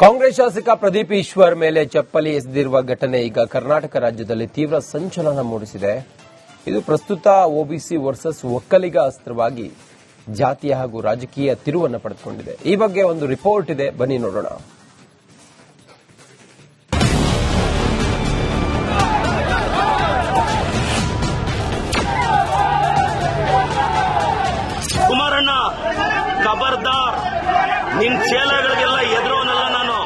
ಕಾಂಗ್ರೆಸ್ ಶಾಸಕ ಪ್ರದೀಪ್ ಈಶ್ವರ್ ಮೇಲೆ ಚಪ್ಪಲಿ ಎಸೆದಿರುವ ಘಟನೆ ಈಗ ಕರ್ನಾಟಕ ರಾಜ್ಯದಲ್ಲಿ ತೀವ್ರ ಸಂಚಲನ ಮೂಡಿಸಿದೆ. ಇದು ಪ್ರಸ್ತುತ ಒಬಿಸಿ ವರ್ಸಸ್ ಒಕ್ಕಲಿಗ ಅಸ್ತ್ರವಾಗಿ ಜಾತಿಯ ಹಾಗೂ ರಾಜಕೀಯ ತಿರುವನ್ನು ಪಡೆದುಕೊಂಡಿದೆ. ಈ ಬಗ್ಗೆ ಒಂದು ರಿಪೋರ್ಟ್ ಇದೆ, ಬನ್ನಿ ನೋಡೋಣ. ಕುಮಾರಣ್ಣ, ಖಬರ್ದಾರ್, ನಿನ್ ಚೇಲಗಳಿಗೆಲ್ಲ ಎದುರೋನಲ್ಲ ನಾನು.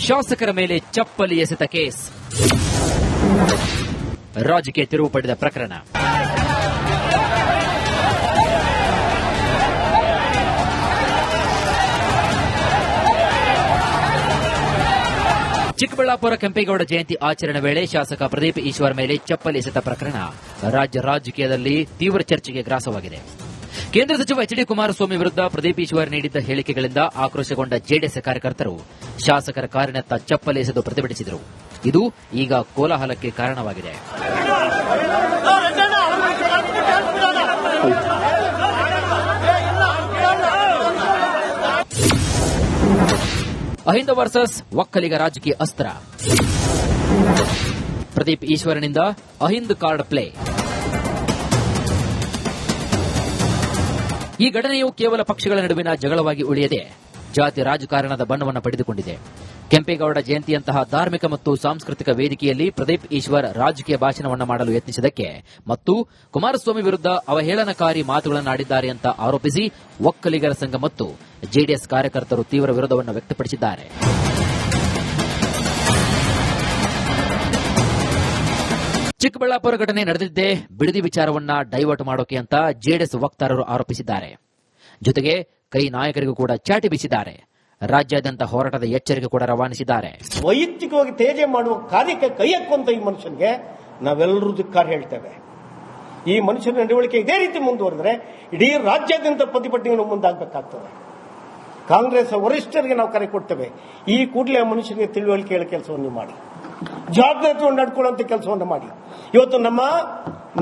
ಶಾಸಕರ ಮೇಲೆ ಚಪ್ಪಲಿ ಎಸೆತ ಕೇಸ್, ರಾಜಕೀಯ ತಿರುವು ಪಡೆದ ಪ್ರಕರಣ. ಚಿಕ್ಕಬಳ್ಳಾಪುರ ಕೆಂಪೇಗೌಡ ಜಯಂತಿ ಆಚರಣೆ ವೇಳೆ ಶಾಸಕ ಪ್ರದೀಪ್ ಈಶ್ವರ್ ಮೇಲೆ ಚಪ್ಪಲಿ ಎಸೆತ ಪ್ರಕರಣ ರಾಜ್ಯ ರಾಜಕೀಯದಲ್ಲಿ ತೀವ್ರ ಚರ್ಚೆಗೆ ಗ್ರಾಸವಾಗಿದೆ. ಕೇಂದ್ರ ಸಚಿವ ಎಚ್ ಡಿ ಕುಮಾರಸ್ವಾಮಿ ವಿರುದ್ಧ ಪ್ರದೀಪ್ ಈಶ್ವರ್ ನೀಡಿದ್ದ ಹೇಳಿಕೆಗಳಿಂದ ಆಕ್ರೋಶಗೊಂಡ ಜೆಡಿಎಸ್ ಕಾರ್ಯಕರ್ತರು ಶಾಸಕರ ಕಾರಿನತ್ತ ಚಪ್ಪಲಿ ಎಸೆದು ಪ್ರತಿಭಟಿಸಿದರು. ಇದು ಈಗ ಕೋಲಾಹಲಕ್ಕೆ ಕಾರಣವಾಗಿದೆ. ಅಹಿಂದ ವರ್ಸಸ್ ಒಕ್ಕಲಿಗ ರಾಜಕೀಯ ಅಸ್ತ್ರ. ಪ್ರದೀಪ್ ಈಶ್ವರನಿಂದ ಅಹಿಂದ್ ಕಾರ್ಡ್ ಪ್ಲೇ. ಈ ಘಟನೆಯು ಕೇವಲ ಪಕ್ಷಗಳ ನಡುವಿನ ಜಗಳವಾಗಿ ಉಳಿಯದೆ ಜಾತಿ ರಾಜಕಾರಣದ ಬಣ್ಣವನ್ನು ಪಡೆದುಕೊಂಡಿದೆ. ಕೆಂಪೇಗೌಡ ಜಯಂತಿಯಂತಹ ಧಾರ್ಮಿಕ ಮತ್ತು ಸಾಂಸ್ಕೃತಿಕ ವೇದಿಕೆಯಲ್ಲಿ ಪ್ರದೀಪ್ ಈಶ್ವರ್ ರಾಜಕೀಯ ಭಾಷಣವನ್ನು ಮಾಡಲು ಯತ್ನಿಸಿದ್ದಕ್ಕೆ ಮತ್ತು ಕುಮಾರಸ್ವಾಮಿ ವಿರುದ್ಧ ಅವಹೇಳನಕಾರಿ ಮಾತುಗಳನ್ನಾಡಿದ್ದಾರೆ ಅಂತ ಆರೋಪಿಸಿ ಒಕ್ಕಲಿಗರ ಸಂಘ ಮತ್ತು ಜೆಡಿಎಸ್ ಕಾರ್ಯಕರ್ತರು ತೀವ್ರ ವಿರೋಧವನ್ನು ವ್ಯಕ್ತಪಡಿಸಿದ್ದಾರೆ. ಚಿಕ್ಕಬಳ್ಳಾಪುರ ಘಟನೆ ನಡೆದಿದ್ದೇ ಬಿಡದಿ ವಿಚಾರವನ್ನ ಡೈವರ್ಟ್ ಮಾಡೋಕೆ ಅಂತ ಜೆಡಿಎಸ್ ವಕ್ತಾರರು ಆರೋಪಿಸಿದ್ದಾರೆ. ಜೊತೆಗೆ ಕೈ ನಾಯಕರಿಗೂ ಕೂಡ ಚಾಟಿ ಬೀಸಿದ್ದಾರೆ. ರಾಜ್ಯಾದ್ಯಂತ ಹೋರಾಟದ ಎಚ್ಚರಿಕೆ ಕೂಡ ರವಾನಿಸಿದ್ದಾರೆ. ವೈಯಕ್ತಿಕವಾಗಿ ತೇಜೆ ಮಾಡುವ ಕಾರ್ಯಕ್ಕೆ ಕೈ ಹಾಕುವಂತ ಈ ಮನುಷ್ಯನಿಗೆ ನಾವೆಲ್ಲರೂ ಧಿಕ್ಕಾರ ಹೇಳ್ತೇವೆ. ಈ ಮನುಷ್ಯನ ನಡವಳಿಕೆ ಇದೇ ರೀತಿ ಮುಂದುವರೆದ್ರೆ ಇಡೀ ರಾಜ್ಯಾದ್ಯಂತ ಪ್ರತಿಭಟನೆಗಳು ಮುಂದಾಗಬೇಕಾಗ್ತದೆ. ಕಾಂಗ್ರೆಸ್ ವರಿಷ್ಠರಿಗೆ ನಾವು ಕರೆ ಕೊಡ್ತೇವೆ, ಈ ಕೂಡಲೇ ಆ ಮನುಷ್ಯನಿಗೆ ತಿಳುವಳಿಕೆ ಹೇಳೋ ಕೆಲಸವನ್ನು ಮಾಡಿ, ಜವಾಬ್ದಾರಿಯನ್ನು ನಡ್ಕೊಳ್ಳುವಂತ ಕೆಲಸವನ್ನು ಮಾಡಿ. ಇವತ್ತು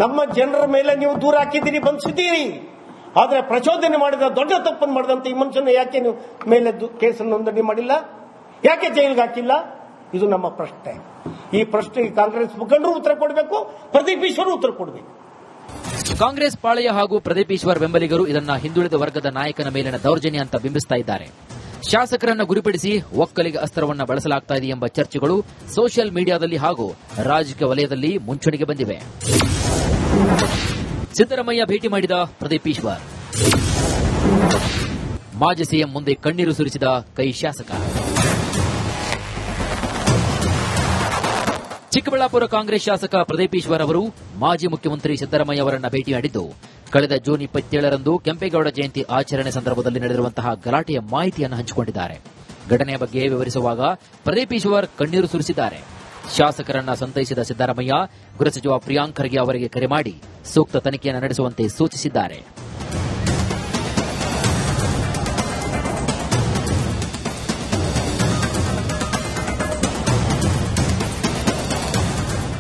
ನಮ್ಮ ಜನರ ಮೇಲೆ ನೀವು ದೂರ ಹಾಕಿದ್ದೀರಿ, ಬಂಧಿಸಿದ್ದೀರಿ. ಆದರೆ ಪ್ರಚೋದನೆ ಮಾಡಿದ ದೊಡ್ಡ ತಪ್ಪನ್ನು ಮಾಡಿದಂತ ಈ ಮನುಷ್ಯನ ಯಾಕೆ ನೀವು ಮೇಲೆ ಕೇಸನ್ನು ನೋಂದಣಿ ಮಾಡಿಲ್ಲ, ಯಾಕೆ ಜೈಲಿಗೆ ಹಾಕಿಲ್ಲ? ಇದು ನಮ್ಮ ಪ್ರಶ್ನೆ. ಈ ಪ್ರಶ್ನೆಗೆ ಕಾಂಗ್ರೆಸ್ ಮುಖಂಡರು ಉತ್ತರ ಕೊಡಬೇಕು, ಪ್ರದೀಪ್ ಈಶ್ವರ್ ಉತ್ತರ ಕೊಡಬೇಕು. ಕಾಂಗ್ರೆಸ್ ಪಾಳೆಯ ಹಾಗೂ ಪ್ರದೀಪ್ ಈಶ್ವರ್ ಬೆಂಬಲಿಗರು ಇದನ್ನ ಹಿಂದುಳಿದ ವರ್ಗದ ನಾಯಕನ ಮೇಲಿನ ದೌರ್ಜನ್ಯ ಅಂತ ಬಿಂಬಿಸ್ತಾ ಇದ್ದಾರೆ. ಶಾಸಕರನ್ನ ಗುರಿಪಡಿಸಿ ಒಕ್ಕಲಿಗ ಅಸ್ತ್ರವನ್ನ ಬಳಸಲಾಗ್ತಾ ಇದೆ ಎಂಬ ಚರ್ಚೆಗಳು ಸೋಷಿಯಲ್ ಮೀಡಿಯಾದಲ್ಲಿ ಹಾಗೂ ರಾಜಕೀಯ ವಲಯದಲ್ಲಿ ಮುಂಚೂಣಿಗೆ ಬಂದಿವೆ. ಸಿದ್ದರಾಮಯ್ಯ ಭೇಟಿ ಮಾಡಿದ ಪ್ರದೀಪ್ ಈಶ್ವರ್, ಮಾಜಿ ಸಿಎಂ ಮುಂದೆ ಕಣ್ಣೀರು ಸುರಿಸಿದ ಕೈ ಶಾಸಕ. ಚಿಕ್ಕಬಳ್ಳಾಪುರ ಕಾಂಗ್ರೆಸ್ ಶಾಸಕ ಪ್ರದೀಪ್ ಈಶ್ವರ್ ಅವರು ಮಾಜಿ ಮುಖ್ಯಮಂತ್ರಿ ಸಿದ್ದರಾಮಯ್ಯ ಅವರನ್ನ ಭೇಟಿ ಮಾಡಿದ್ದು ಕಳೆದ ಜೂನ್ 27ರಂದು ಕೆಂಪೇಗೌಡ ಜಯಂತಿ ಆಚರಣೆ ಸಂದರ್ಭದಲ್ಲಿ ನಡೆದಿರುವಂತಹ ಗಲಾಟೆಯ ಮಾಹಿತಿಯನ್ನು ಹಂಚಿಕೊಂಡಿದ್ದಾರೆ. ಘಟನೆಯ ಬಗ್ಗೆ ವಿವರಿಸುವಾಗ ಪ್ರದೀಪ್ ಈಶ್ವರ್ ಕಣ್ಣೀರು ಸುರಿಸಿದ್ದಾರೆ. ಶಾಸಕರನ್ನ ಸಂತೈಸಿದ ಸಿದ್ದರಾಮಯ್ಯ ಗೃಹ ಸಚಿವ ಪ್ರಿಯಾಂಕ್ ಖರ್ಗೆ ಅವರಿಗೆ ಕರೆ ಮಾಡಿ ಸೂಕ್ತ ತನಿಖೆಯನ್ನು ನಡೆಸುವಂತೆ ಸೂಚಿಸಿದ್ದಾರೆ.